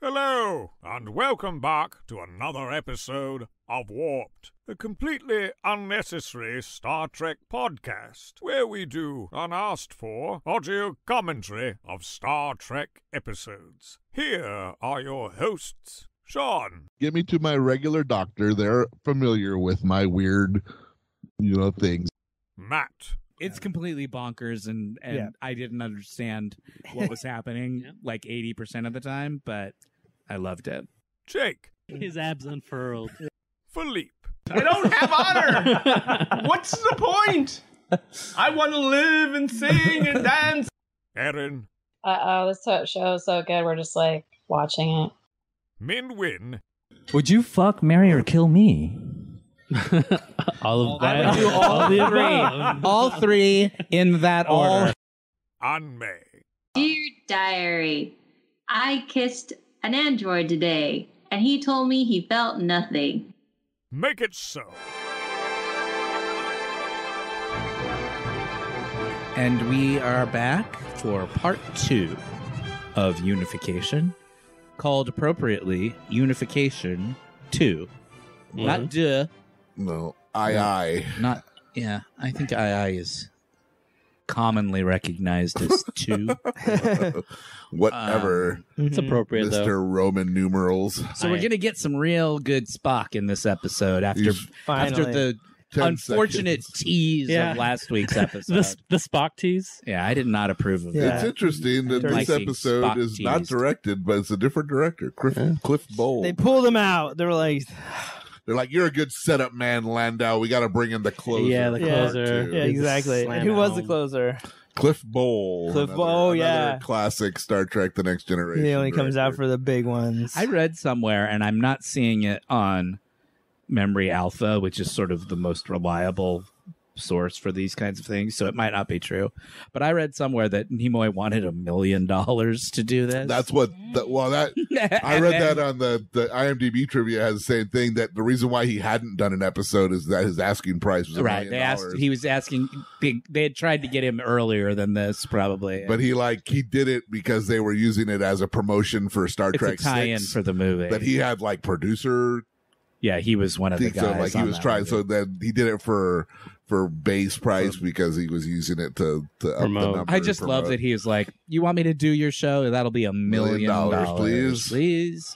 Hello, and welcome back to another episode of Warped, the completely unnecessary Star Trek podcast, where we do unasked-for audio commentary of Star Trek episodes. Here are your hosts, Sean. Get me to my regular doctor. They're familiar with my weird, things. Matt. It's completely bonkers, and I didn't understand what was happening like 80% of the time, but I loved it. Jake. His abs unfurled. Philippe. I don't have honor! What's the point? I want to live and sing and dance. Erin. This show is so good, we're just like watching it. Min Win. Would you fuck, marry, or kill me? All of I that. would do all three. All three in that order. And May. Dear Diary, I kissed an android today, and he told me he felt nothing. Make it so. And we are back for part 2 of Unification, called appropriately Unification II. Not duh. No, I. Not, yeah, I think II is commonly recognized as 2. Whatever. It's appropriate, Mr. though. Roman numerals. So we're going to get some real good Spock in this episode after the 10 unfortunate seconds. tease Yeah. of last week's episode. The Spock tease. Yeah, I did not approve of It's that. interesting that Like this being episode Spock is not teased. directed, but it's a different director, Cliff Bowl. They pulled him out. They were like, They're like, you're a good setup man, Landau. We got to bring in the closer. Yeah, the for closer. part two." yeah, exactly. Slam And who it was the home. closer? Cliff Bowl. Cliff Bowl, yeah. Another classic Star Trek The Next Generation. He only comes out director. for the big ones. I read somewhere, and I'm not seeing it on Memory Alpha, which is sort of the most reliable source for these kinds of things, so it might not be true. But I read somewhere that Nimoy wanted $1 million to do this. That's what. I read that on the IMDb trivia has the same thing, that the reason why he hadn't done an episode is that his asking price was $1 right. million. He was asking. They had tried to get him earlier than this, probably. But he did it because they were using it as a promotion for Star it's Trek a tie-in 6. for the movie. That he had producer. Yeah, he was one of the think so. guys. Like he on was that trying. movie. So then he did it for base price because he was using it to up the Promote. number. I just love that he was like, "You want me to do your show? That'll be $1 million, please."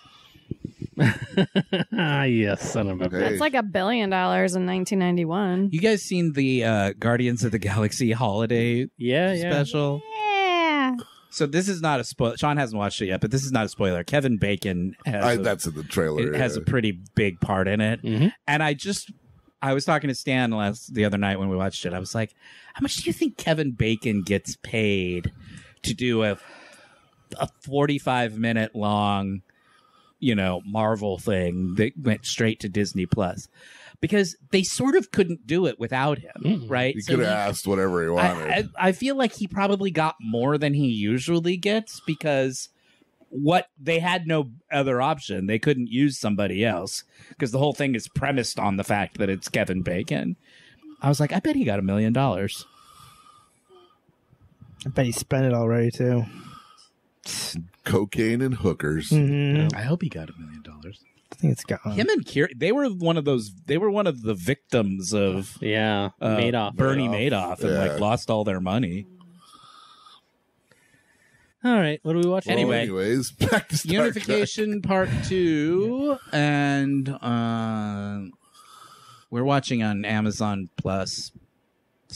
Yes, son of a Okay. bitch. That's like $1 billion in 1991. You guys seen the Guardians of the Galaxy holiday Yeah. special? Yeah. So this is not a spoiler. Sean hasn't watched it yet, but this is not a spoiler. Kevin Bacon that's in the trailer. it has a pretty big part in it. Mhm. And I was talking to Stan the other night when we watched it. I was like, how much do you think Kevin Bacon gets paid to do a 45-minute long, Marvel thing that went straight to Disney Plus? Because they sort of couldn't do it without him, right? He So could have asked whatever he wanted. I feel like he probably got more than he usually gets because they had no other option. They couldn't use somebody else because the whole thing is premised on the fact that it's Kevin Bacon. I was like, I bet he got $1 million. I bet he spent it already, too. Cocaine and hookers. Mm-hmm. I hope he got $1 million. I think it's gone. Him and Kira, they were one of the victims of Madoff. Bernie Madoff and Yeah. lost all their money. All right, what are we watching? Well, Anyway. anyways, back to Star Unification Part 2, and we're watching on Amazon Plus /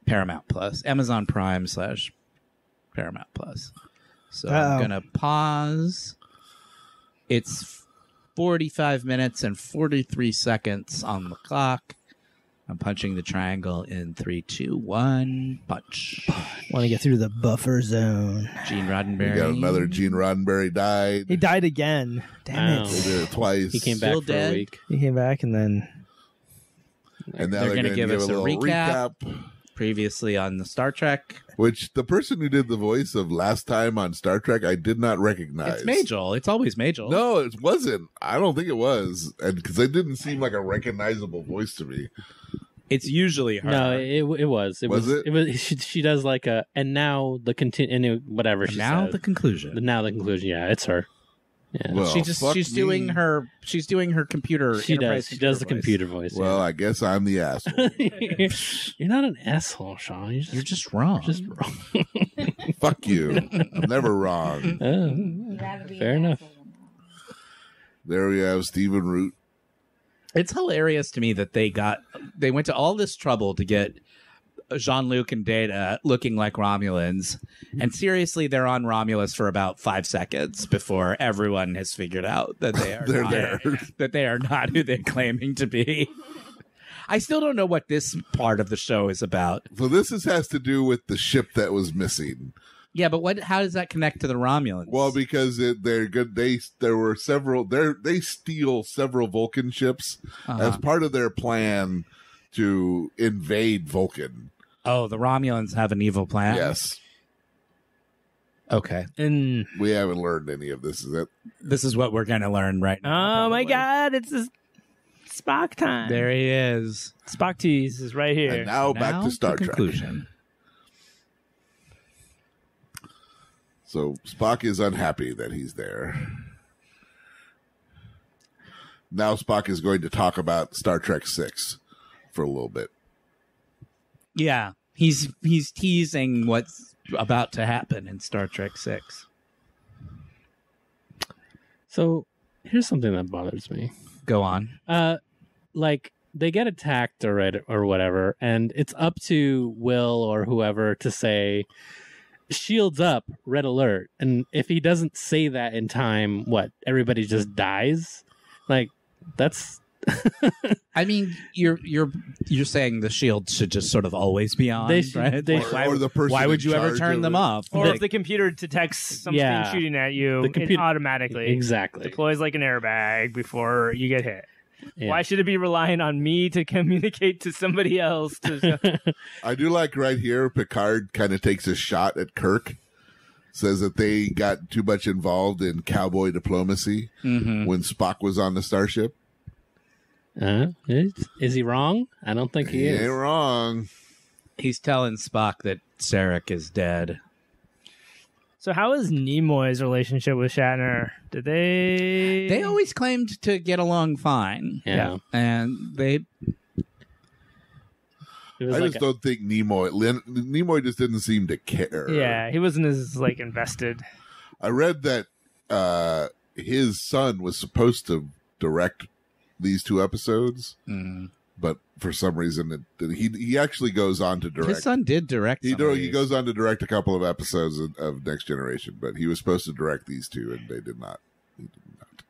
Paramount Plus, Amazon Prime / Paramount Plus. So I'm going to pause. It's 45 minutes and 43 seconds on the clock. I'm punching the triangle in 3, 2, 1, punch. Want to get through the buffer zone. Gene We Roddenberry. got another Gene Roddenberry died. He died again. Damn Wow. They it. did it twice. He came back Still for dead? a week. He came back and then... And now They're they're gonna going to give us a a little recap. recap. Previously on the Star Trek. Which the person who did the voice of last time on Star Trek, I did not recognize. It's Majel. It's always Majel. No, it wasn't. I don't think it was. And because it didn't seem like a recognizable voice to me. It's usually her. No, it was. Was it? It was. She does like a and now the whatever she now says. the conclusion. Now the conclusion. Yeah, it's her. Yeah. Well, she's doing her computer. She enterprise does the voice. computer voice. Well, I guess I'm the asshole. You're not an asshole, Sean. You're just wrong. Just wrong. Fuck you. I'm never wrong. Fair enough. There we have Stephen Root. It's hilarious to me that they went to all this trouble to get Jean-Luc and Data looking like Romulans, and seriously, they're on Romulus for about 5 seconds before everyone has figured out that they are that they are not who they're claiming to be. I still don't know what this part of the show is about. So this has to do with the ship that was missing. Yeah, but how does that connect to the Romulans? Well, because they're good. They steal several Vulcan ships as part of their plan to invade Vulcan. Oh, the Romulans have an evil plan? Yes. Okay. And we haven't learned any of this. Is it? This is what we're going to learn right now. Oh my God! It's Spock time. There he is. Spock tease is right here. And now back to Star Trek. Conclusion. So Spock is unhappy that he's there. Now Spock is going to talk about Star Trek VI for a little bit. Yeah, he's teasing what's about to happen in Star Trek VI. So here's something that bothers me. Go on. Like they get attacked or whatever, and it's up to Will or whoever to say, "Shields up, red alert." And if he doesn't say that in time, what? Everybody just dies? Like that's. I mean, you're saying the shields should just sort of always be on, right? Or the person why would you ever charge turn of them it. off? Or Like, if the computer detects something Yeah. shooting at you, The computer- it automatically Exactly. deploys like an airbag before you get hit. Yeah. Why should it be relying on me to communicate to somebody else? I do like right here, Picard kind of takes a shot at Kirk, says that they got too much involved in cowboy diplomacy when Spock was on the starship. Is he wrong? I don't think he is. Ain't wrong. he's telling Spock that Sarek is dead. So how is Nimoy's relationship with Shatner? Did they... They always claimed to get along fine. Yeah. And they... It was I like just don't think Nimoy just didn't seem to care. Yeah, he wasn't as like invested. I read that his son was supposed to direct these 2 episodes, but for some reason he actually goes on to direct. His son did direct. He goes on to direct a couple of episodes of Next Generation, but he was supposed to direct these 2, and they did not. He did not.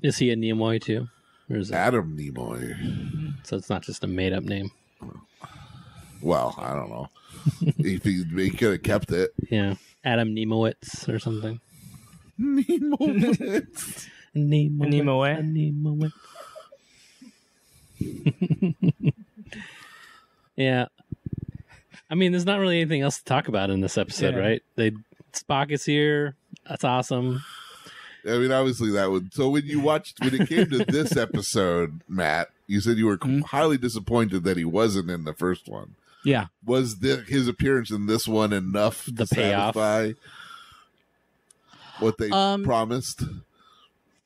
Is he a Nimoy too? Or is it, Adam Nimoy. so it's not just a made up name? Well, I don't know. he could have kept it. Yeah. Adam Nemowitz or something. Nimoy. Nimoy. Yeah. I mean, there's not really anything else to talk about in this episode, right? Spock is here. That's awesome. I mean, obviously that would. So when it came to this episode, Matt, you said you were highly disappointed that he wasn't in the first one. Yeah. Was his appearance in this one enough to payoff? satisfy what they promised?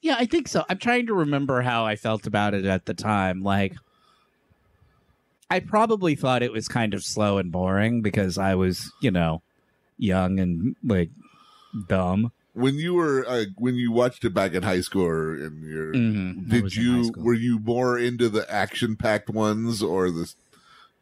Yeah, I think so. I'm trying to remember how I felt about it at the time. Like, I probably thought it was kind of slow and boring because I was, young and like dumb. When you watched it back in high school or in your, were you more into the action packed ones or the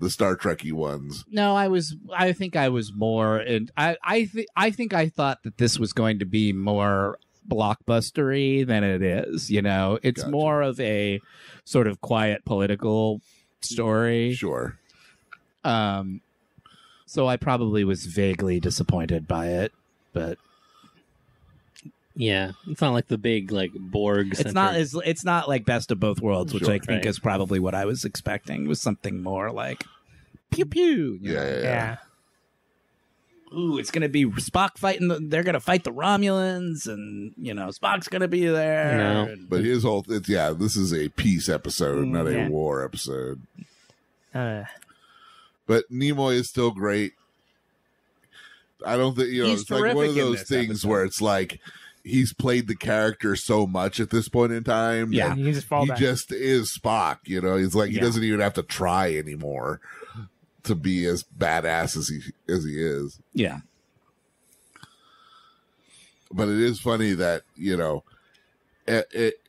Star Trekky ones? No, I think I was more, and I think I thought that this was going to be more blockbustery than it is. It's Gotcha. more of a sort of quiet political story. Sure. So I probably was vaguely disappointed by it, but Yeah, it's not like the big Borg. it's not like Best of Both Worlds, which Sure, I think is probably what I was expecting. Was something more like pew pew. Yeah. ooh, it's going to be Spock fighting. They're going to fight the Romulans, and Spock's going to be there. No. But his whole, this is a peace episode, not a war episode. But Nimoy is still great. I don't think it's like one of those things where it's like he's played the character so much at this point in time. Yeah, he just is Spock. He's like he doesn't even have to try anymore to be as badass as he is. Yeah. But it is funny that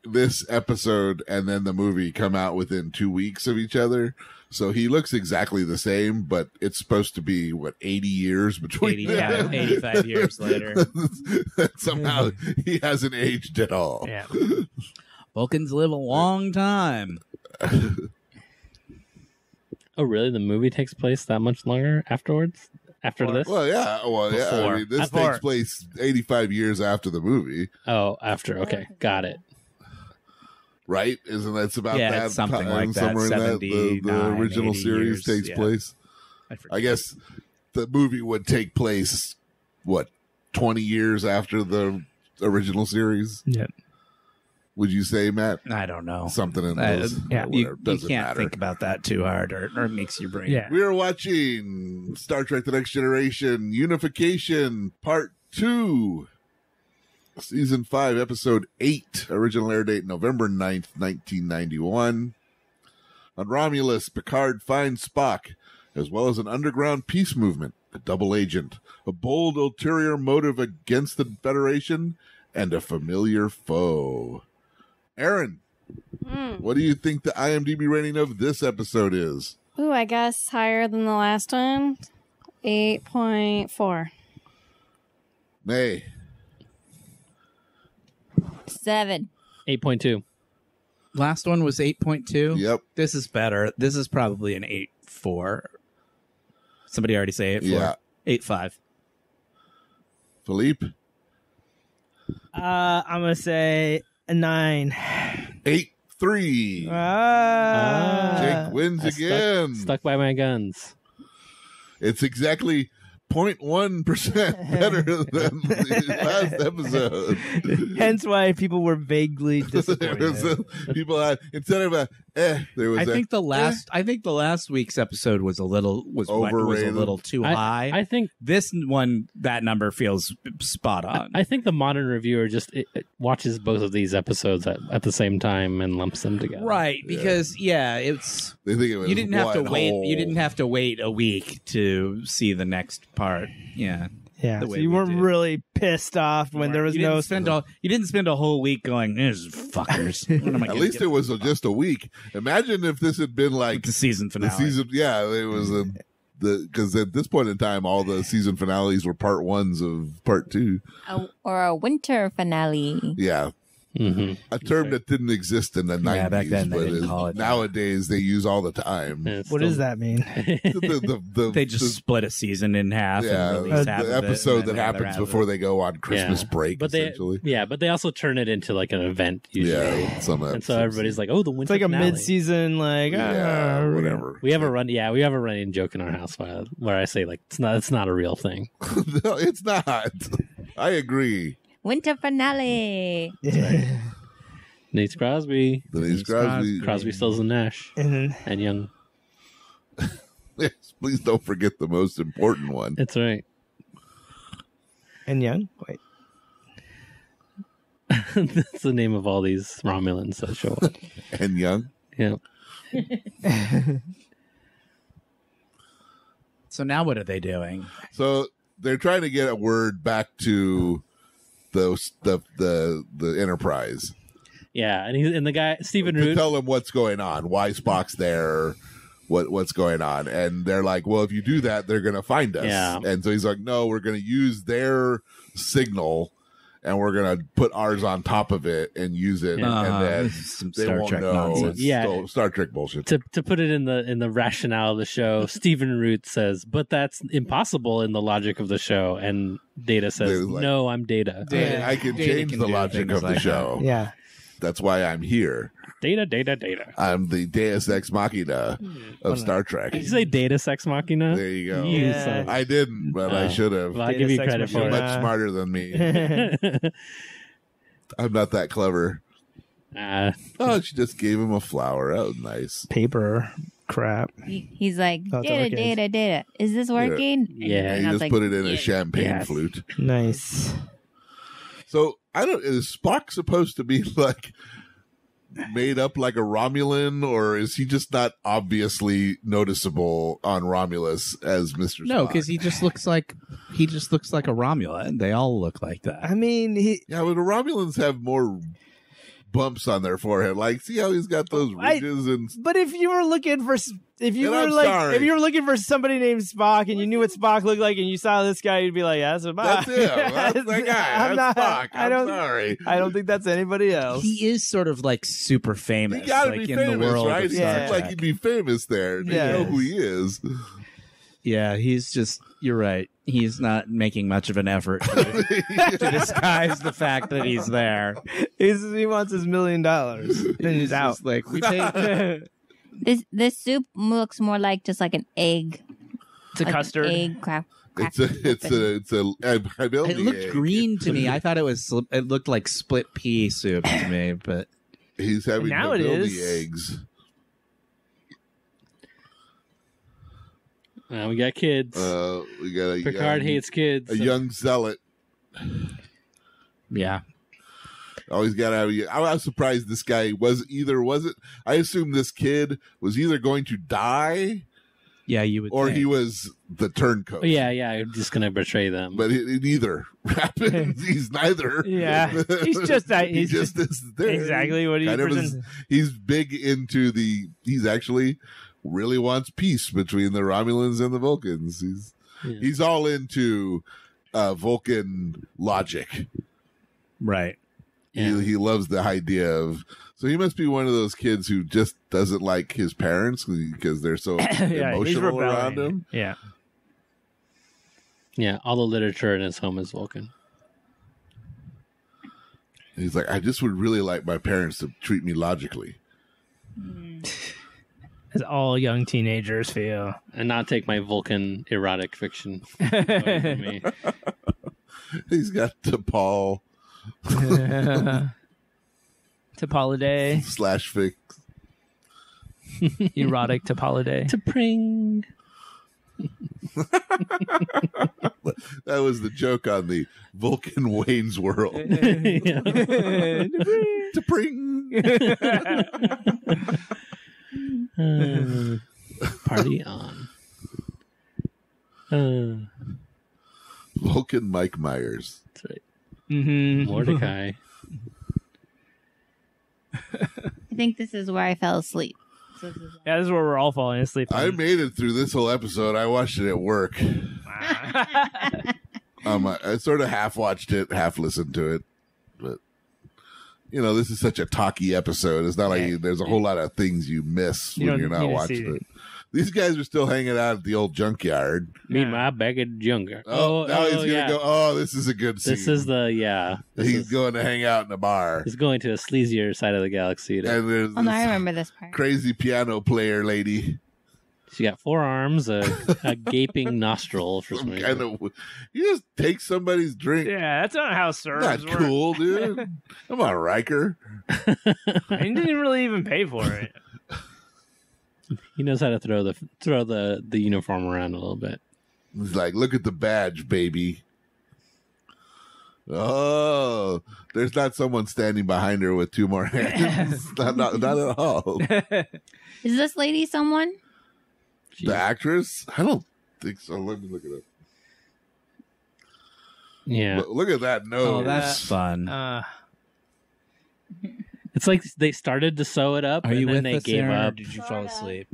this episode and then the movie come out within 2 weeks of each other. So he looks exactly the same, but it's supposed to be, 80 years between them? 85 years later. Somehow he hasn't aged at all. Yeah. Vulcans live a long time. Oh, really? The movie takes place that much longer afterwards? After this? Well, yeah. Before. I mean, this takes place 85 years after the movie. Oh, after. Okay, got it. Right? Isn't that about Yeah, that? it's something like that. Somewhere in that, the original 80 series years, takes place. I guess the movie would take place, 20 years after the original series? Yeah. Would you say, Matt? I don't know. Something in those. You Doesn't can't matter. think about that too hard, or it makes your brain. Yeah. We are watching Star Trek The Next Generation Unification Part 2. Season 5, Episode 8. Original air date November 9th, 1991. On Romulus, Picard finds Spock, as well as an underground peace movement, a double agent, a bold ulterior motive against the Federation, and a familiar foe. Aaron, what do you think the IMDb rating of this episode is? Ooh, I guess higher than the last one. 8.4. Nay. 7. 8.2. Last one was 8.2. Yep. This is better. This is probably an 8.4. Somebody already say 8.4. Yeah. 8.5. Philippe? I'm going to say a 9. 8.3. Jake wins again. Stuck by my guns. It's exactly 0.1% better than the last episode. Hence why people were vaguely disappointed. People had, instead of there was I think the last week's episode was a little overrated. a little too high. I think this one, that number feels spot on. I think the modern reviewer just it watches both of these episodes at the same time and lumps them together. Right, because it's they think it was you didn't have to wait. whole. You didn't have to wait a week to see the next part. Yeah. Yeah, the so way you we weren't did. really pissed off when there was you no. You didn't spend a whole week going, "This fuckers." When am I At gonna least get it was just a week. Imagine if this had been like the season finale? It was because at this point in time, all the season finales were part ones of part 2. Or a winter finale. Yeah. Mm-hmm. A term that didn't exist in the 90s, Yeah, back then they but didn't call it that. nowadays they use all the time. What does that mean? They just split a season in half. Yeah, and release half the of it, episode and then that happens the other before half they go on Christmas break, but essentially. but they also turn it into like an event usually. Yeah, some and so everybody's like, "Oh, the winter It's like a finale." mid-season, like whatever. We have a running joke in our house where I say like it's not a real thing. No, it's not. I agree. Winter finale. Denise Crosby. Crosby, Stills, and Nash, and Young. Yes, please don't forget the most important one. That's right. And Young. Wait. That's the name of all these Romulans that show up. And Young. Yeah. So now what are they doing? So they're trying to get a word back to the Enterprise. Yeah, and the guy Stephen to Root tell them what's going on, why Spock's there, what's going on, and they're like, "Well, if you do that, they're going to find us." Yeah. And so he's like, "No, we're going to use their signal, and we're going to put ours on top of it and use it, and then some they Star won't Trek know." nonsense. It's Yeah. still Star Trek bullshit. to put it in the rationale of the show, Stephen Root says, "But that's impossible in the logic of the show," and Data says, They're like, "No, I'm Data." I can Data change can the do logic things of the like show. Yeah. That's why I'm here. Data. I'm the Deus Ex Machina of Star Trek. Did you say Data Sex Machina? There you go. Yeah. I didn't, but I should have. Well, I give you Sex credit for You're it. Machina. much smarter than me. I'm not that clever. Oh, she just gave him a flower. That was nice. Paper crap. He's like, Oh, it's working. data. Is this working? Yeah. He And I was just like, put it in a yeah. champagne Yes. flute. Nice. So I don't. Is Spock supposed to be like made up like a Romulan, or is he just not obviously noticeable on Romulus as Mr. Spock? No, because he just looks like a Romulan. They all look like that. I mean, Yeah, but the Romulans have more bumps on their forehead. Like, see how he's got those ridges and. but if you were looking for And I'm sorry. if you were looking for somebody named Spock and you knew what Spock looked like and you saw this guy, you'd be like, yeah, that's Spock. That's him. That's that guy. That's Spock. I'm sorry. I don't think that's anybody else. He is sort of like super famous. He gotta like be in famous, the world right? of He Star seems like Trek. he'd be famous there. Yeah. You know who he is. Yeah, he's just. You're right. He's not making much of an effort to disguise the fact that he's there. He wants his $1 million. Then he's out. Just like we pay. This soup looks more like just like an egg. It's a like custard. An egg crack. It's a It looked green to me. I thought it looked like split pea soup to me, but He's having Now it nobility is. eggs. We got kids. We got a Picard hates kids. a young zealot. yeah. Always got to have. I was surprised this guy wasn't. I assume this kid was either going to die, Yeah, you would. or think. he was the turncoat. Yeah, I'm just gonna betray them. But it neither happens. He's neither. Yeah. He's just that. He He's just is there. exactly what he Kind of presents. he's big into the. He's actually really wants peace between the Romulans and the Vulcans. He's all into Vulcan logic. right. Yeah. He loves the idea of. So he must be one of those kids who just doesn't like his parents because they're so Yeah, he's emotional around rebelling. him. Yeah. Yeah, all the literature in his home is Vulcan. He's like, I just would really like my parents to treat me logically. As all young teenagers feel. And not take my Vulcan erotic fiction away from me. He's got T'Pol Topoliday. / fix. Erotic Topoliday. To pring. That was the joke on the Vulcan Wayne's World. To bring. Party on. Vulcan Mike Myers. That's right. Mm-hmm. Mordecai. I think this is where I fell asleep. So this is Yeah, this is where we're all falling asleep. I made it through this whole episode. I watched it at work. I sort of half watched it, half listened to it. But, this is such a talky episode. It's not like there's a whole lot of things you miss You when don't you're not need to watching see it. These guys are still hanging out at the old junkyard. Me, my baggage younger. Now he's going to go, oh, this is a good scene. This is He's going to hang out in a bar. He's going to a sleazier side of the galaxy. And there's Oh no, I this remember this part. crazy piano player lady. She got 4 arms, a gaping nostril for some reason. You just take somebody's drink. Yeah, that's not how serves Not work. cool, dude. Come on, Riker. He didn't really even pay for it. He knows how to throw the uniform around a little bit. He's like, look at the badge, baby. Oh, there's not someone standing behind her with 2 more hands. not at all. Is this lady someone? The actress? I don't think so. Let me look it up. Yeah. Look at that nose. Oh, that's fun. It's like they started to sew it up, Are and you then with they us, gave Sarah, or up. did you fall asleep?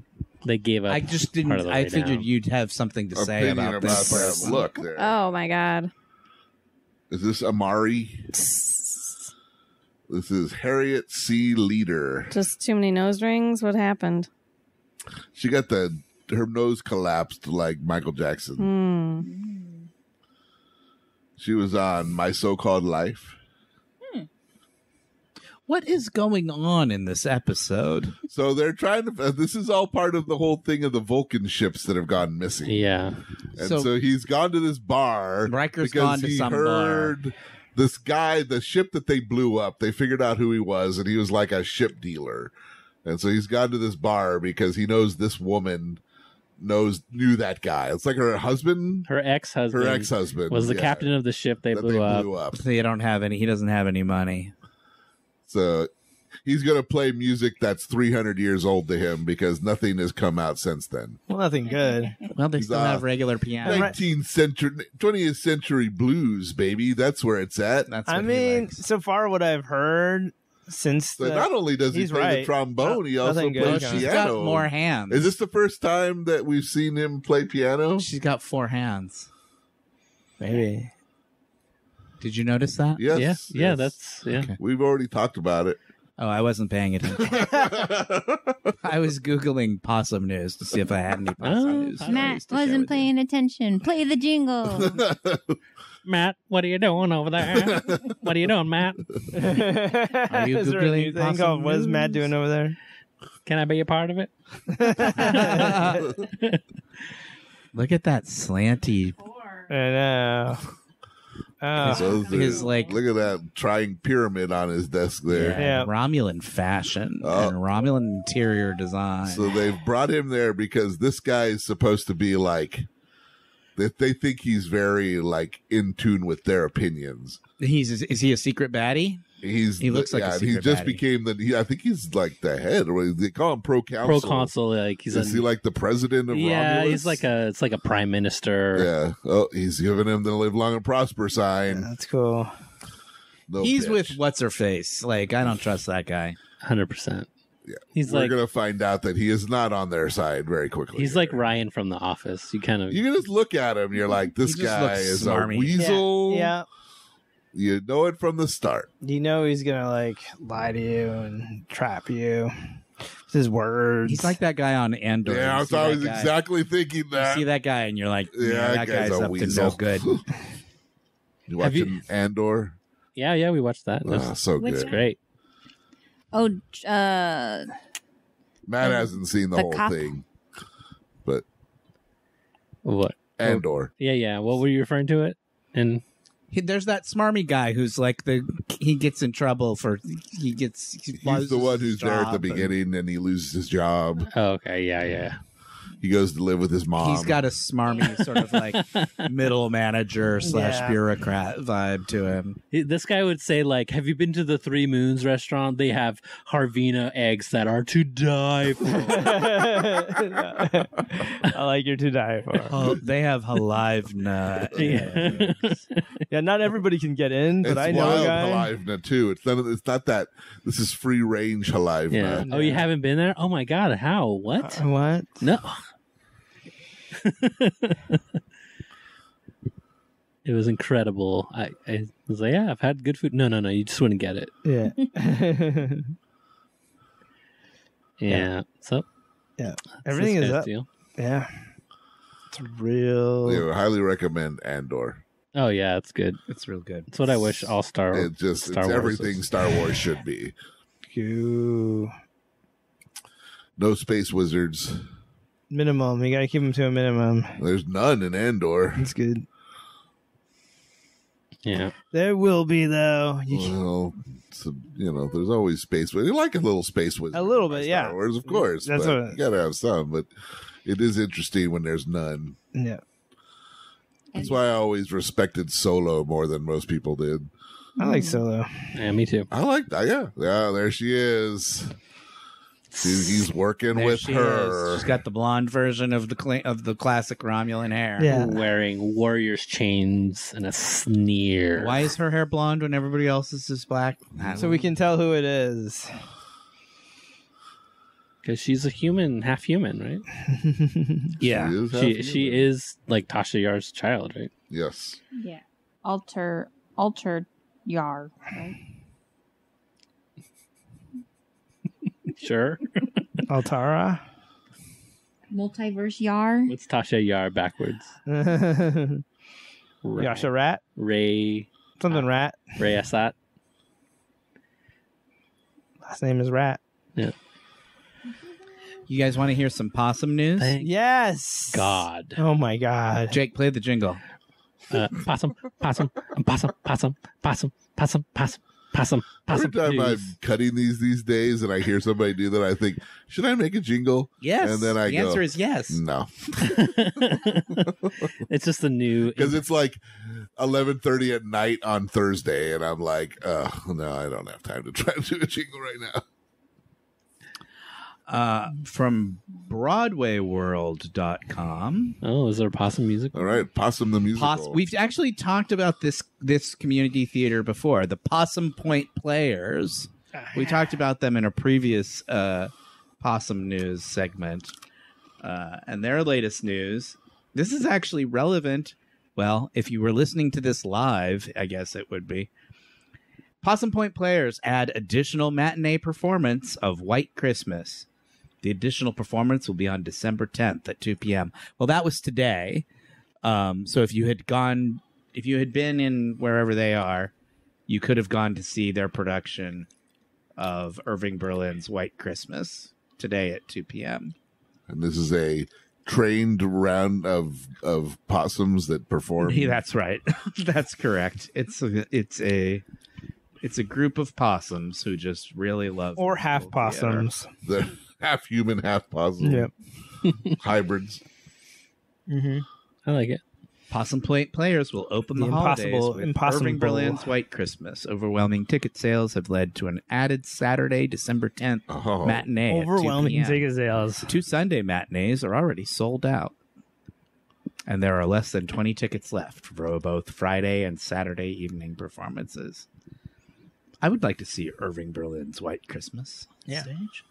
They gave up. I just part of didn't. the I way figured down. you'd have something to say Opinion about this. that look there. Oh my god. Is this Amari? This is Harriet C. Leader. Just too many nose rings? What happened? She got her nose collapsed like Michael Jackson. She was on My So-Called Life. What is going on in this episode? So they're trying to. This is all part of the whole thing of the Vulcan ships that have gone missing. Yeah. And so he's gone to this bar. Riker's because gone to he some heard bar. This guy, the ship that they blew up, they figured out who he was, and he was like a ship dealer. And so he's gone to this bar because he knows this woman knew that guy. It's like her husband. Her ex-husband was the captain of the ship they blew up. They don't have any. He doesn't have any money. So he's going to play music that's 300 years old to him because nothing has come out since then. Well, nothing good. Well, they still have regular piano. 20th century blues, baby. That's where it's at. I mean, so far what I've heard since not only does he play the trombone, he also plays piano. She's got more hands. Is this the first time that we've seen him play piano? She's got 4 hands. Maybe. Did you notice that? Yes. Yeah, that's Okay. We've already talked about it. Oh, I wasn't paying attention. I was Googling possum news to see if I had any possum news. Matt wasn't paying attention. Play the jingle. Matt, what are you doing over there? What are you doing, Matt? Are you Googling possum What is Matt doing over there? Can I be a part of it? Look at that slanty. I know. His like, look at that trying pyramid on his desk there. Yeah. Romulan fashion and Romulan interior design. So they've brought him there because this guy is supposed to be like, they think he's very like in tune with their opinions. Is he a secret baddie? He looks like a secret he just baddie. became I think he's like the head, or they call him Proconsul, like is he like the president of Romulus? He's like it's like a prime minister. Yeah. Oh, he's giving him the live long and prosper sign. Yeah, that's cool. He's with what's her face. Like, I don't trust that guy. 100%. Yeah, we're gonna find out that he is not on their side very quickly. He's like Ryan from The Office. You can just look at him. You're like, this guy is smarmy. a weasel. Yeah. You know it from the start. You know he's gonna like lie to you and trap you. It's his words. He's like that guy on Andor. Yeah, I was always exactly thinking that. You see that guy and you're like, that guy's a up weasel. to no good. You watching Andor? Yeah, we watched that. So good. It's great. Oh, Matt hasn't seen the whole cop. thing, but What? Andor? Yeah. What were you referring to it? And there's that smarmy guy who's like he gets in trouble for he's the one who's there at the beginning and he loses his job. Oh, okay, yeah. He goes to live with his mom. He's got a smarmy sort of like middle manager / bureaucrat vibe to him. This guy would say, like, have you been to the Three Moons restaurant? They have Harvina eggs that are to die for. I like your to die for. Oh, they have Halivna. Yeah, not everybody can get in, but it's I know wild a guy. Halivna too. It's not that. This is free range Halivna. Yeah. Oh, you haven't been there? Oh my God! How? What? What? No. It was incredible. I was like, yeah, I've had good food. No, you just wouldn't get it. Yeah. Yeah. So. Yeah. Everything is up. Deal. Yeah. It's real. Yeah, I highly recommend Andor. Oh yeah, it's good. It's real good. It's what I wish all Star It's Wars everything was. Star Wars should be. Ooh. No space wizards. Minimum. You gotta keep them to a minimum. There's none in Andor. That's good. Yeah. There will be though. There's always space wizards. You like a little space wizard. A little bit, Star yeah. Wars, of course. That's but what- you gotta have some, but it is interesting when there's none. Yeah. That's why I always respected Solo more than most people did. I like Solo. Yeah, me too. I like that. Yeah, there she is. He's working There with she her. is. She's got the blonde version of the classic Romulan hair. Yeah. Wearing Warriors chains and a sneer. Why is her hair blonde when everybody else's is black? So we can tell who it is. Because she's a human, half human, right? Yeah. She is like Tasha Yar's child, right? Yes. Yeah. Altered Yar. Right? Sure. Altara. Multiverse Yar. What's Tasha Yar backwards? Yasha Rat. Ray. Something Rat. Ray Assat. Last name is Rat. Yeah. You guys want to hear some possum news? Yes. God. Oh my God. Jake, play the jingle. Possum, possum, possum, possum, possum, possum, possum, possum, Every possum. time I'm cutting these days and I hear somebody do that, I think, should I make a jingle? Yes. And then I the go, answer is yes. no. It's just the new. Because it's like 11:30 at night on Thursday, and I'm like, oh, no, I don't have time to try to do a jingle right now. From BroadwayWorld.com. Oh, is there possum music? All right, Possum the Musical. We've actually talked about this community theater before. The Possum Point Players. We talked about them in a previous Possum News segment. And their latest news. This is actually relevant. Well, if you were listening to this live, I guess it would be. Possum Point Players add additional matinee performance of White Christmas. The additional performance will be on December 10th at 2 p.m. Well, that was today. So if you had been in wherever they are, you could have gone to see their production of Irving Berlin's White Christmas today at 2 p.m. And this is a trained round of possums that perform. Yeah, that's right. That's correct. It's a group of possums who just really love Or half possums. They're half human, half possum. Yep. Hybrids. Mm-hmm. I like it. Possum Point Players will open the holidays with Irving Berlin's White Christmas. Overwhelming ticket sales have led to an added Saturday, December 10th matinee. Overwhelming at 2 p.m. ticket sales. 2 Sunday matinees are already sold out. And there are less than 20 tickets left for both Friday and Saturday evening performances. I would like to see Irving Berlin's White Christmas on stage.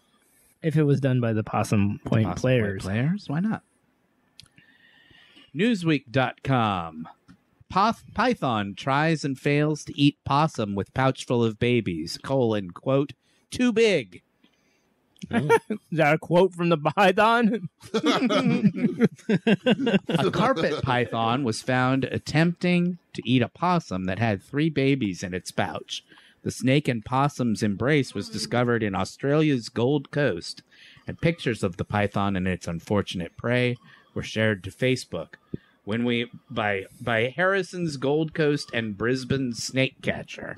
If it was done by the Possum Point Players. Why not? Newsweek.com. Python tries and fails to eat possum with pouch full of babies, quote, too big. Oh. Is that a quote from the python? A carpet python was found attempting to eat a possum that had 3 babies in its pouch. The snake and possum's embrace was discovered in Australia's Gold Coast, and pictures of the python and its unfortunate prey were shared to Facebook. By Harrison's Gold Coast and Brisbane snake catcher.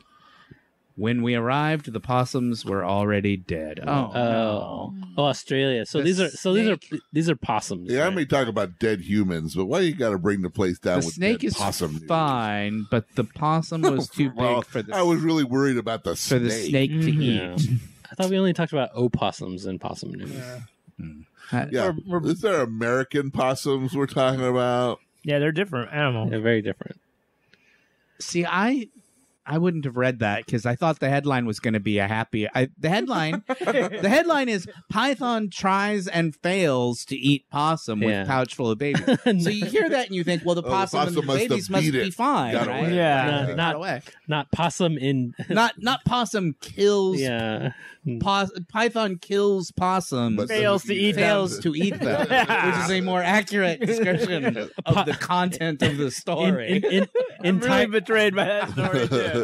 When we arrived, the possums were already dead. Oh, Australia. So these are possums. Yeah, right? I may talk about dead humans, but why you got to bring the place down The with snake dead is possum? fine, but the possum was too big for the. I was really worried about the snake. For the snake to eat. Yeah. I thought we only talked about opossums and possum news. Yeah, is there American possums we're talking about? Yeah, they're different animals. They're very different. See, I wouldn't have read that because I thought the headline was going to be a happy. The headline is Python tries and fails to eat possum with pouch full of babies. So you hear that and you think, well, the possum and the babies must be fine, right? Yeah, not possum in not possum kills. Yeah, Python kills possum, but fails to eat them, which is a more accurate description of the content of the story. I'm really betrayed by that story too.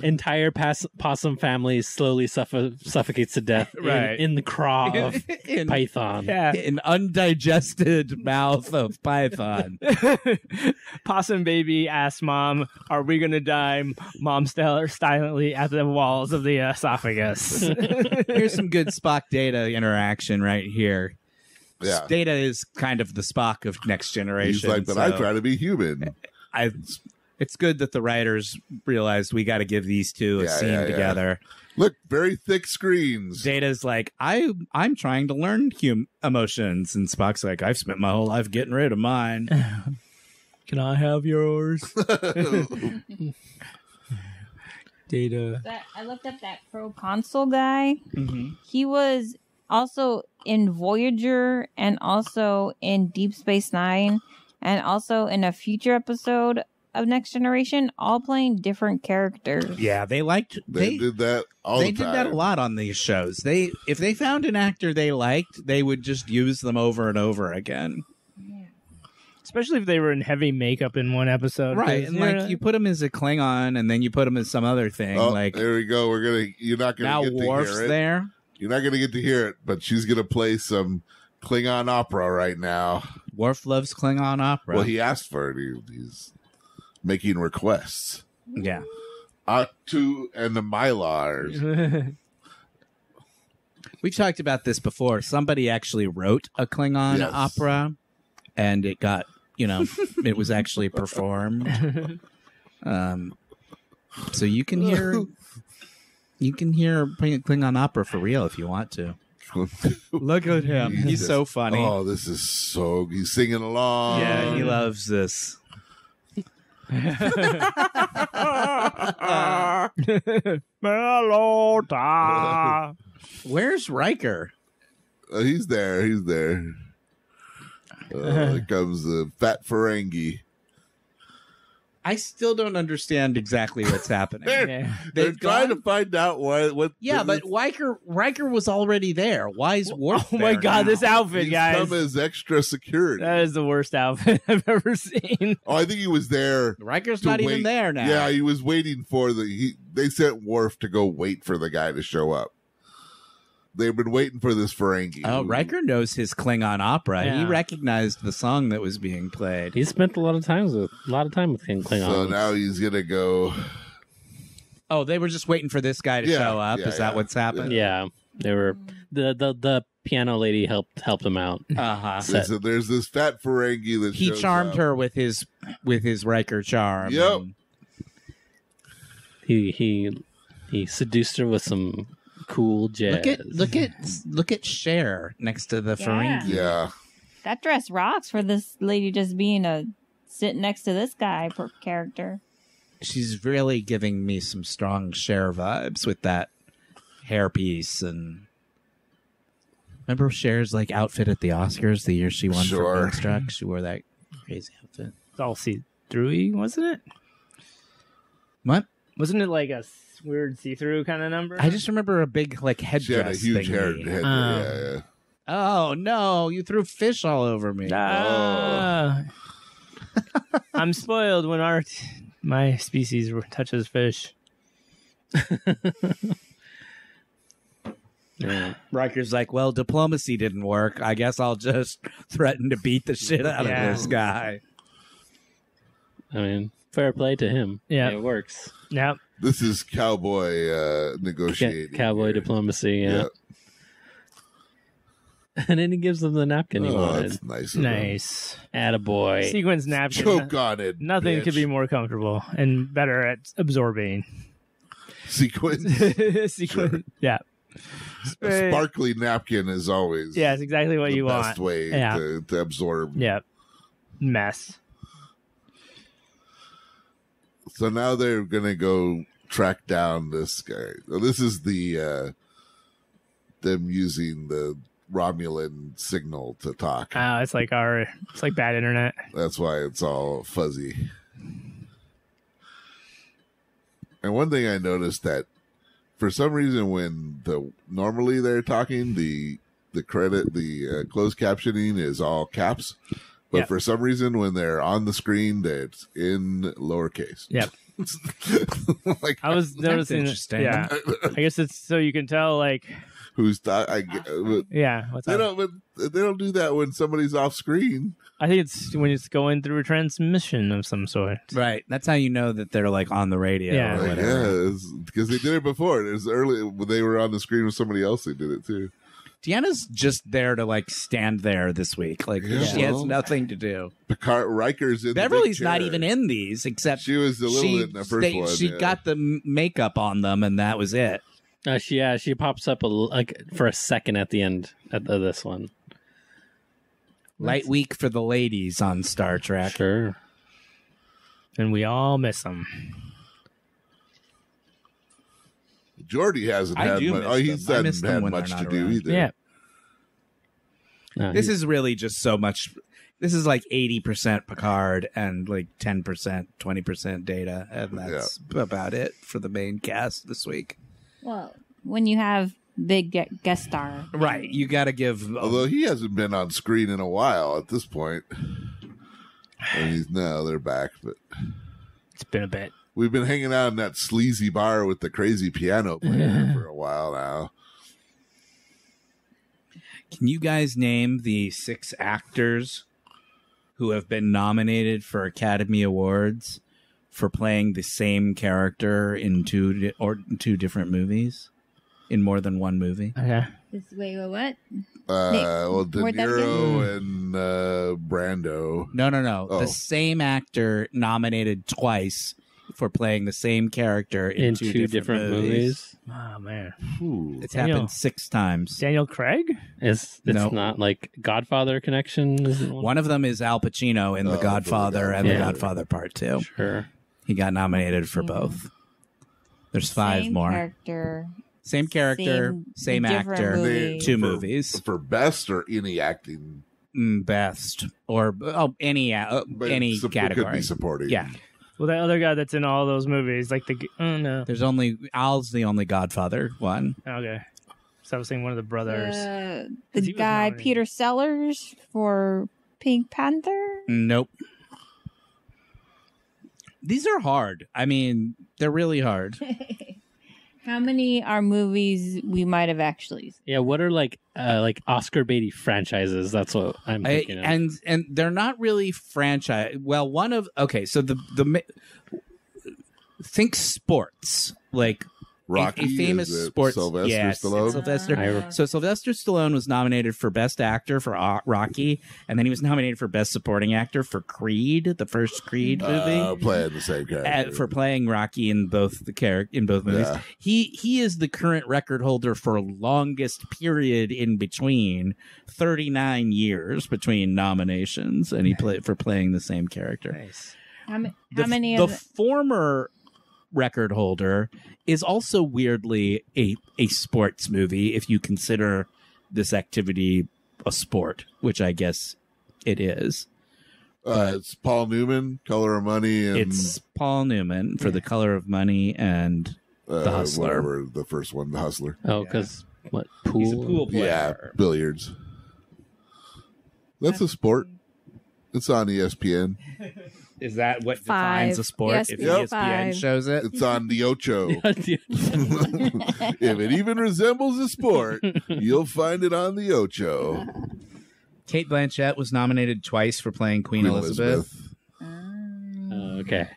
Entire possum family slowly suffocates to death in the craw of python. Yeah. An undigested mouth of python. Possum baby asks mom, "Are we gonna die?" Mom stares silently at the walls of the esophagus. Here's some good Spock Data interaction right here. Yeah. Data is kind of the Spock of Next Generation. He's like, but I try to be human. It's good that the writers realized we got to give these two a scene together. Look, very thick screens. Data's like, I'm trying to learn emotions, and Spock's like, I've spent my whole life getting rid of mine. Can I have yours? Data. I looked up that pro-consul guy. Mm-hmm. He was also in Voyager and also in Deep Space Nine and also in a future episode of Next Generation, all playing different characters. Yeah, they did that all the time. They did that a lot on these shows. If they found an actor they liked, they would just use them over and over again. Yeah. especially if they were in heavy makeup in one episode. Right, and like you put him as a Klingon, and then you put him as some other thing. Oh, like there we go. You're not gonna now get to Worf's hear it. there. You're not gonna get to hear it, but she's gonna play some Klingon opera right now. Worf loves Klingon opera. Well, he asked for it. He's making requests. Yeah. Octu and the Mylars. We've talked about this before. Somebody actually wrote a Klingon opera, and it got, it was actually performed. So you can hear Klingon opera for real if you want to. Look at him. He's so funny. Oh, this is he's singing along. Yeah, he loves this. Melota. Where's Riker? He's there. Here comes the fat Ferengi. I still don't understand exactly what's happening. They're trying to find out what. Yeah, but Riker was already there. Why is Worf Oh my there God, now? this outfit, He's guys. come as extra security. That is the worst outfit I've ever seen. Oh, I think he was there. Riker's to not wait. even there now. Yeah, he was waiting for they sent Worf to go wait for the guy to show up. They've been waiting for this Ferengi. Oh, Riker knows his Klingon opera. Yeah. He recognized the song that was being played. He spent a lot of time with Klingons. So now he's gonna go. Oh, they were just waiting for this guy to show up. Is that what's happened? Yeah, they were. The piano lady helped him out. So there's this fat Ferengi that He shows charmed up. her with his Riker charm. Yep. and- He seduced her with some cool jazz. Look at Cher next to the Ferengi. Yeah. That dress rocks for this lady just being sitting next to this guy character. She's really giving me some strong Cher vibes with that hairpiece. And remember Cher's outfit at the Oscars the year she won for Moonstruck? She wore that crazy outfit. It's all see-through-y, wasn't it? What? Wasn't it like a weird see-through kind of number? I just remember a big headdress. She had a huge thingy. head. Yeah. Oh no! You threw fish all over me. I'm spoiled when my species touches fish. Yeah. Riker's like, well, diplomacy didn't work. I guess I'll just threaten to beat the shit out of this guy. I mean, fair play to him. Yeah, it works. Yep. This is cowboy negotiating. Cowboy diplomacy. Yeah. And then he gives them the napkin he wanted. That's nice. Nice. Attaboy. Sequence napkin. Choke on it. Nothing bitch. could be more comfortable and better at absorbing. Sequence. Sequence. Yeah. A sparkly napkin is always. Yeah, it's exactly what you want. Best way to absorb. Yeah. Mess. So now they're gonna go track down this guy. So this is the them using the Romulan signal to talk. Oh, it's like bad internet. That's why it's all fuzzy. And one thing I noticed that for some reason when normally they're talking, the closed captioning is all caps. But for some reason when they're on the screen, that's in lowercase. Yep. I was noticing. Interesting. Yeah. I guess it's so you can tell who's yeah. What's they up? don't do that when somebody's off screen. I think it's when it's going through a transmission of some sort. Right. That's how you know that they're on the radio. Yeah. Or whatever. Yeah, because they did it before. It was early when they were on the screen with somebody else. They did it too. Deanna's just there to stand there this week. She has nothing to do. Riker's in. Beverly's the big not chair. even in these, except she was a little in the first one. She got the makeup on them, and that was it. She pops up for a second at the end of this one. Light week for the ladies on Star Trek. Sure. And we all miss them. Geordi hasn't I had do much. miss Oh, he them. I miss hasn't them had when much they're to not do around. either. Yeah. This is really just so much. This is 80% Picard and 10%, 20% Data, and that's about it for the main cast this week. Well, when you have big guest star, right? You got to give. Although he hasn't been on screen in a while at this point. And now they're back, but it's been a bit. We've been hanging out in that sleazy bar with the crazy piano player for a while now. Can you guys name the 6 actors who have been nominated for Academy Awards for playing the same character in two different movies? In more than one movie? Okay. Wait, what? Well, De Niro and Brando. No. Oh. The same actor nominated twice for playing the same character in two different movies. Oh, man. It's happened 6 times. Daniel Craig? It's not like Godfather connection? Is it one of them is Al Pacino in The Godfather and The Godfather Part 2. Sure. He got nominated for both. There's 5 more. Same character, same actor, movie. 2 movies. For best or any acting? Best. Or any category. Could be supporting. Yeah. Well, that other guy that's in all those movies, like no. There's Al's the only Godfather one. Okay. So I was saying one of the brothers. The guy, Peter Sellers, for Pink Panther? Nope. These are hard. I mean, they're really hard. How many are movies we might have actually seen? Yeah, what are like Oscar baity franchises? That's what I'm thinking of. And they're not really franchise. Well, so the think sports, like Rocky, a famous sports. Sylvester Stallone? Sylvester. So Sylvester Stallone was nominated for Best Actor for Rocky, and then he was nominated for Best Supporting Actor for Creed, the first Creed movie. Playing the same character. For playing Rocky in both movies. Yeah. He is the current record holder for longest period in between, 39 years between nominations, and he played for playing the same character. Nice. How many the of former record holder is also weirdly a sports movie if you consider this activity a sport, which I guess it is. It's Paul Newman, Color of Money, and it's Paul Newman for The Color of Money and The Hustler. Whatever the first one, The Hustler. Oh, because what, pool? He's a pool player. Yeah, billiards. That's a sport. It's on ESPN. Is that what 5. defines a sport? Yes, if yep. ESPN 5. shows it? It's on the Ocho. If it even resembles a sport, you'll find it on the Ocho. Kate Blanchett was nominated twice for playing Queen Elizabeth. Okay.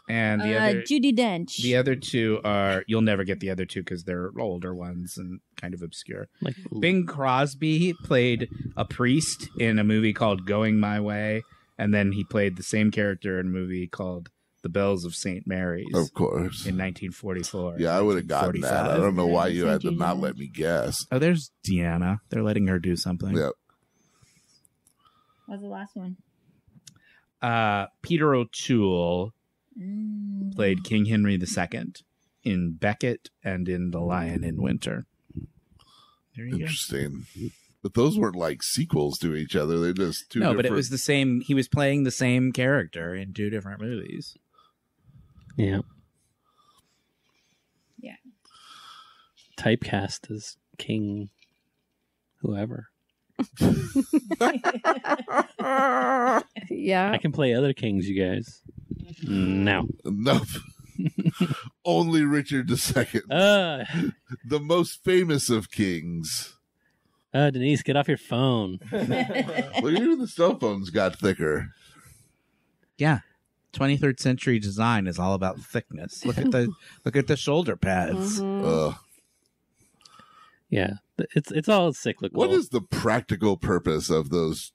And the other Judi Dench. The other 2 are, you'll never get the other 2 because they're older ones and kind of obscure. Like Bing Crosby played a priest in a movie called Going My Way, and then he played the same character in a movie called The Bells of St. Mary's. Of course. In 1944. Yeah, I would have gotten that. I don't know why you had to not let me guess. Oh, there's Deanna. They're letting her do something. Yep. What's the last one? Peter O'Toole played King Henry II in Beckett and in The Lion in Winter. There you Interesting. But those weren't like sequels to each other. They're just two No, but it was the same. He was playing the same character in 2 different movies. Yeah. Yeah. Typecast as King whoever. Yeah. I can play other kings, you guys. No. Enough. Only Richard II. The most famous of kings. Denise, get off your phone. Look, even the cell phones got thicker. Yeah. 23rd century design is all about thickness. Look at the shoulder pads. Yeah, it's all cyclical. What is the practical purpose of those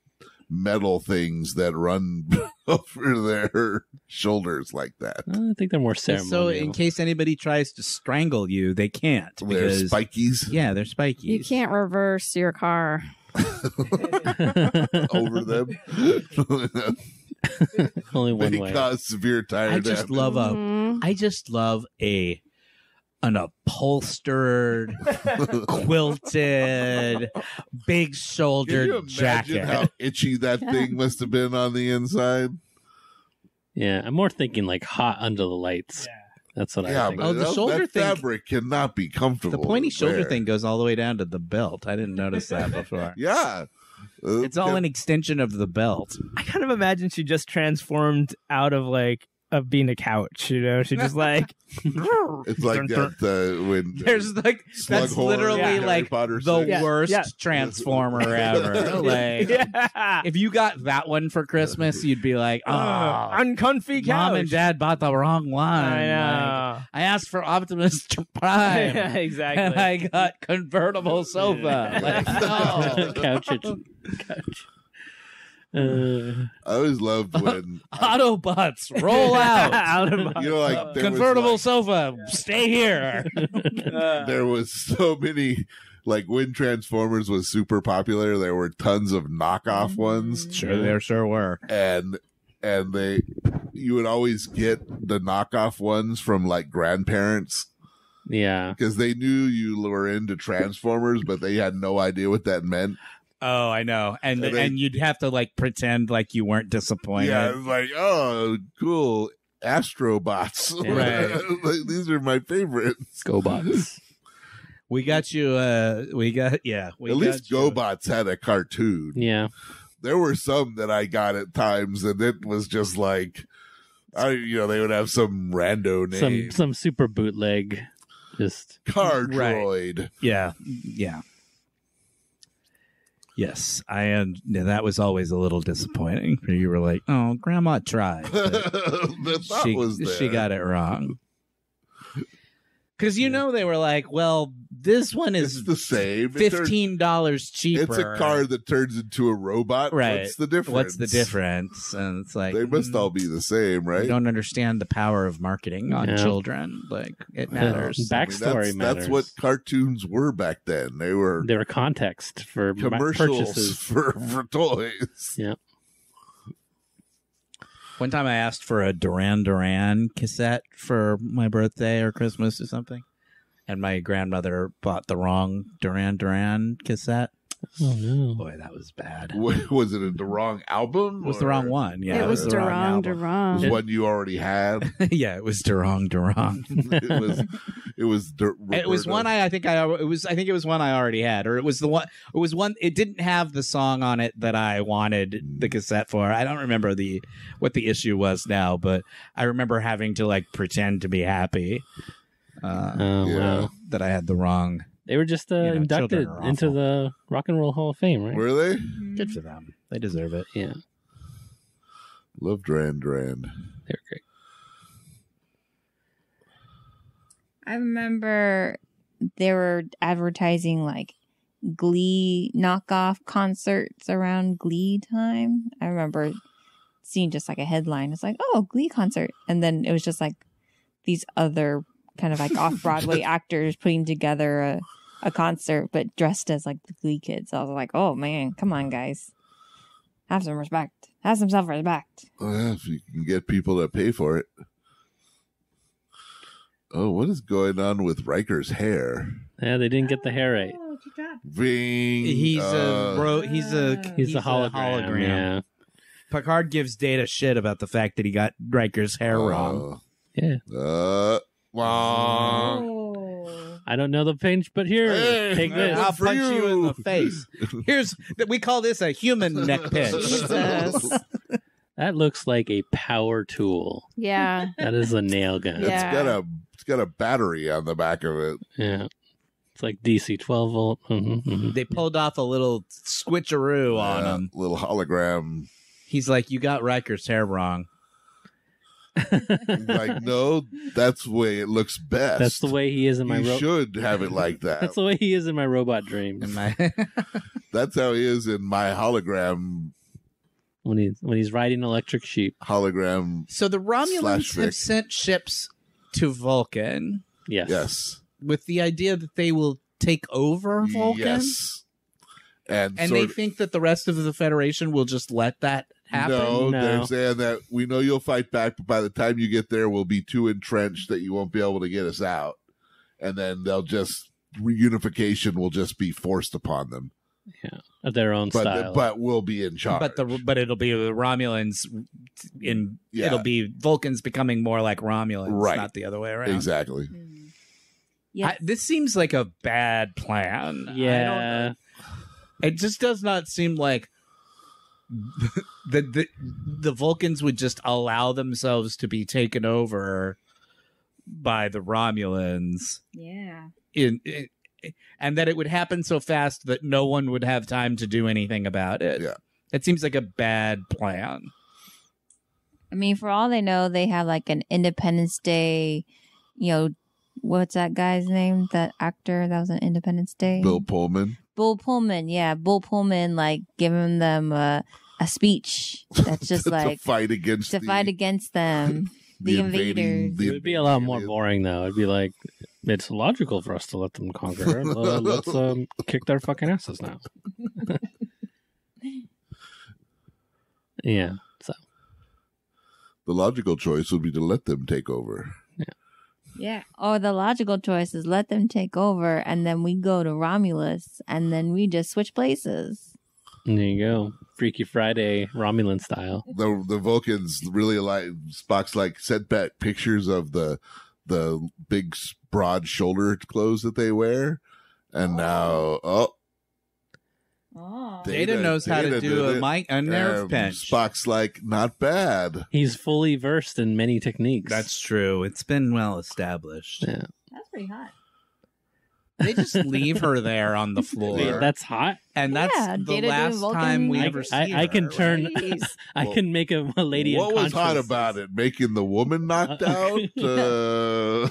metal things that run over their shoulders like that? I think they're more ceremonial. So in case anybody tries to strangle you, they can't. They're spikies? Yeah, they're spikies. You can't reverse your car. Over them. Only one They way. cause severe tire I just love an upholstered, quilted, big-shouldered jacket. How itchy that thing must have been on the inside? Yeah, I'm more thinking like hot under the lights. Yeah. That's what I think. But the shoulder that thing, fabric cannot be comfortable. the pointy to shoulder wear. thing goes all the way down to the belt. I didn't notice that before. Yeah. It's all an extension of the belt. I kind of imagine she just transformed out of being a couch, you know? She just like it's like that when there's like that's literally like the worst Transformer ever. Like if you got that one for Christmas, you'd be like, oh, uncomfy couch. Mom and Dad bought the wrong one. I know. Like, I asked for Optimus Prime. Yeah, exactly. And I got convertible sofa. Like, no. Couch. I always loved when Autobots roll out. you know, like convertible sofa, stay here. There was so many, like when Transformers was super popular, there were tons of knockoff ones. Sure, there sure were. And you would always get the knockoff ones from like grandparents. Yeah, because they knew you were into Transformers, but they had no idea what that meant. Oh, I know. And you'd have to like pretend like you weren't disappointed. Yeah, it was like, oh, cool. Astrobots. Right. Like, these are my favorites. GoBots. We got you At least GoBots had a cartoon. Yeah. There were some that I got at times, and it was just like, they would have some rando name. Some super bootleg. Just Car Droid. Right. Yeah. Yes, that was always a little disappointing. You were like, "Oh, Grandma tried." She got it wrong. Because they were like, "Well, this one is the same, $15 cheaper. It's a car that turns into a robot. Right? What's the difference? What's the difference?" And it's like they must all be the same, right? You don't understand the power of marketing on children. Like it matters. Backstory matters. That's what cartoons were back then. They were context for commercials purchases. for toys. Yeah. One time I asked for a Duran Duran cassette for my birthday or Christmas or something, and my grandmother bought the wrong Duran Duran cassette. Oh, no. Boy, that was bad. Was it the wrong album? It was the wrong one. Yeah, it was the wrong Durang. It was one you already had. Yeah, it was Durang. It was one I think it was one I already had, or it was one. It didn't have the song on it that I wanted the cassette for. I don't remember what the issue was now, but I remember having to like pretend to be happy that I had the wrong. They were just inducted into the Rock and Roll Hall of Fame, right? Were they? Good for them. They deserve it. Yeah. Love Duran. They're great. I remember they were advertising like Glee knockoff concerts around Glee time. I remember seeing just like a headline. It's like, oh, Glee concert. And then it was just like these other kind of like off-Broadway actors putting together a concert, but dressed as like the Glee kids. I was like, oh man, come on, guys. Have some respect. Have some self-respect. Well, if you can get people to pay for it. Oh, what is going on with Riker's hair? Yeah, they didn't get the hair right. Ving. He's a hologram. Yeah. Picard gives Data shit about the fact that he got Riker's hair wrong. Yeah. Wrong. I don't know the pinch, but here, take this. I'll punch you in the face. We call this a human neck pinch. Jesus. That looks like a power tool. Yeah. That is a nail gun. Yeah. It's got a battery on the back of it. Yeah. It's like DC 12 volt. They pulled off a little switcheroo on him. Little hologram. He's like, you got Riker's hair wrong. Like, no, that's the way it looks best. That's the way he is in my You should have it like that. That's the way he is in my robot dreams. That's how he is in my hologram. When he's riding electric sheep. Hologram. So the Romulans have sent ships to Vulcan. Yes. With the idea that they will take over Vulcan. Yes. And they think that the rest of the Federation will just let that happen? No, they're saying that we know you'll fight back, but by the time you get there, we'll be too entrenched that you won't be able to get us out. And then reunification will just be forced upon them. Yeah, at their own style. But we'll be in charge. But it'll be the Romulans it'll be Vulcans becoming more like Romulans, right. Not the other way around. Exactly. Yeah. This seems like a bad plan. Yeah. It just does not seem like the Vulcans would just allow themselves to be taken over by the Romulans. Yeah. And that it would happen so fast that no one would have time to do anything about it. Yeah. It seems like a bad plan. I mean, for all they know, they have like an Independence Day, what's that guy's name? That actor that was on Independence Day? Bill Pullman. Bull Pullman, yeah. Bull Pullman, like, giving them a speech that's just to fight against them. The invaders. It would be a lot more boring, though. It'd be like, it's logical for us to let them conquer. Let's kick their fucking asses now. Yeah, so. The logical choice would be to let them take over. Yeah. Or the logical choice is let them take over, and then we go to Romulus, and then we just switch places. There you go. Freaky Friday, Romulan style. The Vulcans really like Spock's like sent back pictures of the big broad shoulder clothes that they wear, and now Data knows how to do a nerve pinch. Spock's like, not bad. He's fully versed in many techniques. That's true. It's been well established. Yeah. That's pretty hot. They just leave her there on the floor. That's hot. And that's the Data last time we ever see her. I can turn. I can make a lady. What was hot about it? Making the woman knocked out? The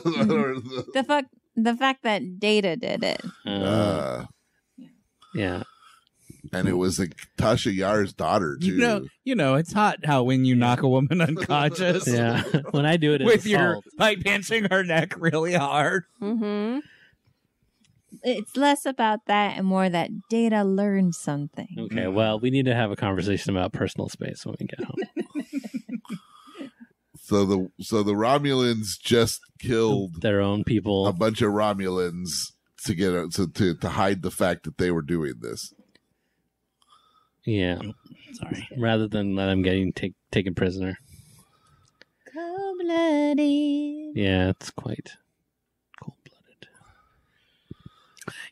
fact that Data did it. Yeah. And it was like Tasha Yar's daughter too. You know, it's hot how when you knock a woman unconscious. Yeah. When I do it with your pinching her neck really hard. Mm-hmm. It's less about that and more that Data learned something. Okay, well, we need to have a conversation about personal space when we get home. So the Romulans just killed their own people. A bunch of Romulans to get to hide the fact that they were doing this. Yeah. Sorry. Rather than let them getting taken prisoner. Cold-blooded. Yeah, it's quite cold-blooded.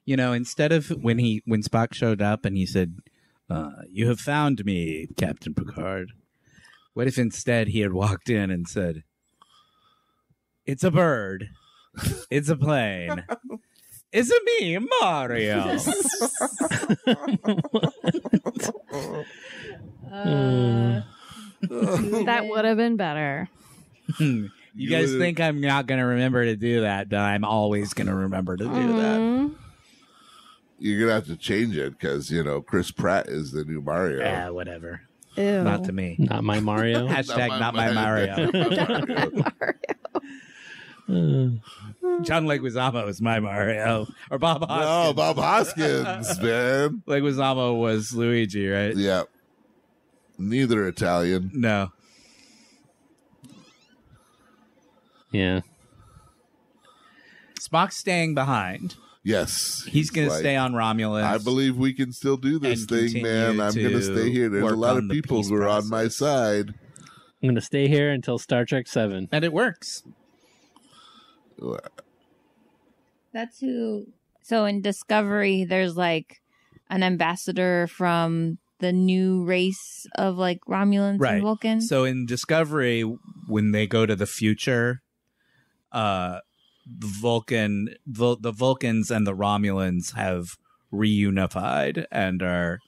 You know, instead of when Spock showed up and he said, "You have found me, Captain Picard," what if instead he had walked in and said, "It's a bird. It's a plane. It's a me, Mario." That would have been better. You guys think I'm not going to remember to do that, but I'm always going to remember to do that. You're going to have to change it because, Chris Pratt is the new Mario. Yeah, whatever. Ew. Not to me. Not my Mario. Hashtag not my Mario. John Leguizamo is my Mario. Or Bob Hoskins. No, Bob Hoskins, man. Leguizamo was Luigi, right? Yeah. Neither Italian. No. Yeah. Spock's staying behind. Yes. He's going to stay on Romulus. I believe we can still do this thing, man. I'm going to stay here. There's a lot of people who are on my side. I'm going to stay here until Star Trek 7. And it works. That's who. So in Discovery, there's like an ambassador from the new race of like Romulans and Vulcans. So in Discovery, when they go to the future, the Vulcans and the Romulans have reunified and are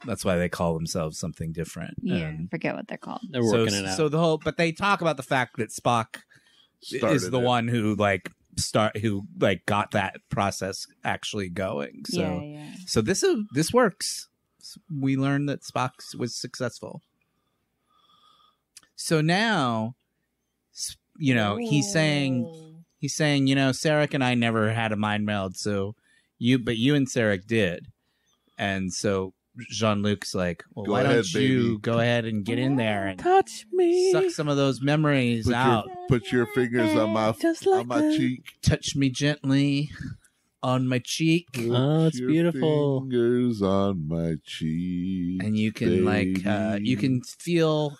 that's why they call themselves something different. Yeah, I forget what they're called. They're working it out. So but they talk about the fact that Spock is the one who got that process actually going. So so this works. We learned that Spock was successful. So now, he's saying, Sarek and I never had a mind meld. So but you and Sarek did. And so Jean-Luc's like, well, why don't you go ahead and get in there and touch me, suck some of those memories out. Put your fingers on my cheek. Touch me gently on my cheek. Oh, it's beautiful. Fingers on my cheek. And you can you can feel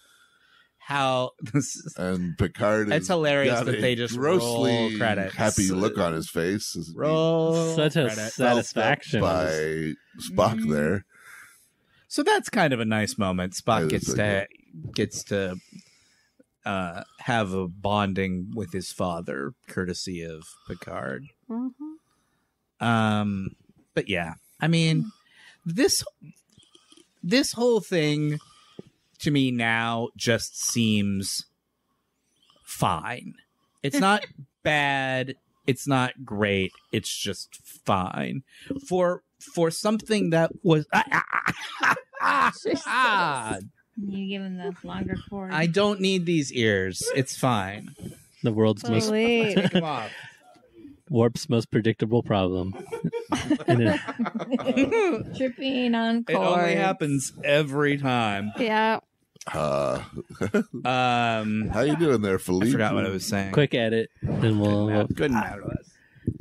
how and Picard. It's hilarious got that a they just grossly roll credits. happy look on his face. As roll Such a credits. satisfaction by Spock there. So that's kind of a nice moment. Spock gets to have a bonding with his father, courtesy of Picard. Mm-hmm. But yeah, I mean, this whole thing to me now just seems fine. It's not bad. It's not great. It's just fine for something that was. You give him the longer cord. I don't need these ears. It's fine. The world's most Take them off. Warp's most predictable problem. Tripping on cords. It only happens every time. Yeah. How you doing there, Philippe? I forgot what I was saying. Quick edit, and we'll Good matter.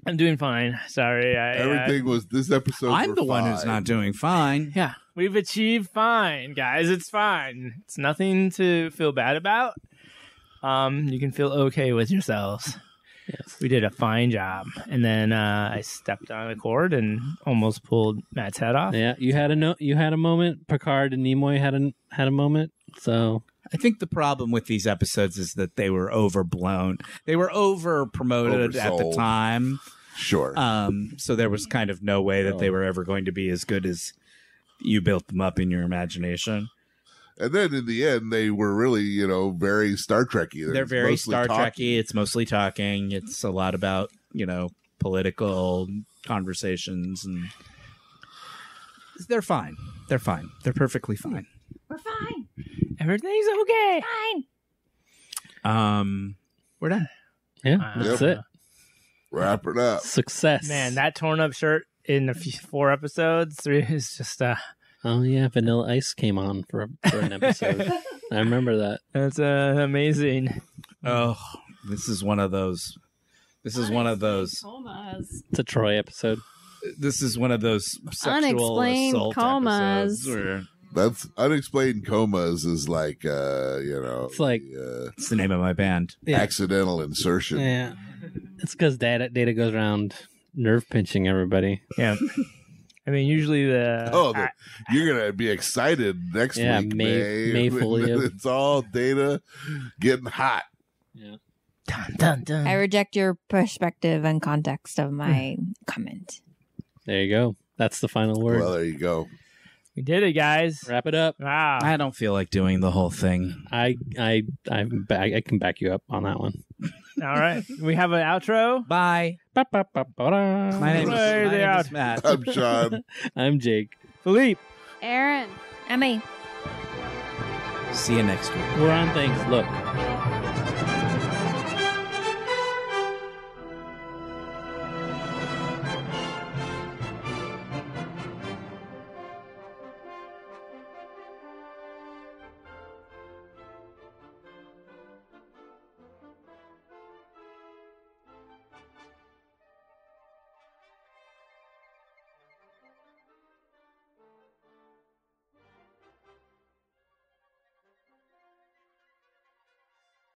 I'm doing fine. Sorry. Everything was this episode. I'm the one who's not doing fine. Yeah, we've achieved fine, guys. It's fine. It's nothing to feel bad about. You can feel okay with yourselves. Yes. We did a fine job. And then I stepped on a cord and almost pulled Matt's head off. Yeah, you had a moment. Picard and Nimoy had a moment. So I think the problem with these episodes is that they were overblown. They were over promoted at the Oversold. time. Sure. So there was kind of no way that they were ever going to be as good as you built them up in your imagination. And then in the end, they were really, very Star Trekky. They're very mostly Star talking. Trekky. It's mostly talking. It's a lot about, political conversations, and they're fine. They're fine. They're perfectly fine. We're fine. Everything's okay. Fine. We're done. yeah, that's Yep. it. Wrap it up. Success. Man, that torn up shirt in the 4 episodes, 3 is just Oh yeah, Vanilla Ice came on for an episode. I remember that. that's amazing. Oh, this is one of those. This is one of those. Comas. It's a Troy episode. This is one of those sexual Unexplained assault comas. episodes where That's unexplained comas is like, It's like it's the name of my band. accidental insertion. yeah, it's because Data goes around nerve pinching everybody. Yeah. I mean, usually You're gonna be excited next Yeah, week, May Folio. It's all Data getting hot. Yeah. Dun, dun, dun. I reject your perspective and context of my comment. There you go. That's the final word. Well, there you go. We did it, guys. Wrap it up. Wow. I don't feel like doing the whole thing. I can back you up on that one. All right. We have an outro. Bye. My My name is Matt. I'm Sean. I'm Jake. Philippe. Aaron. Emmy. See you next week. We're on things. Look.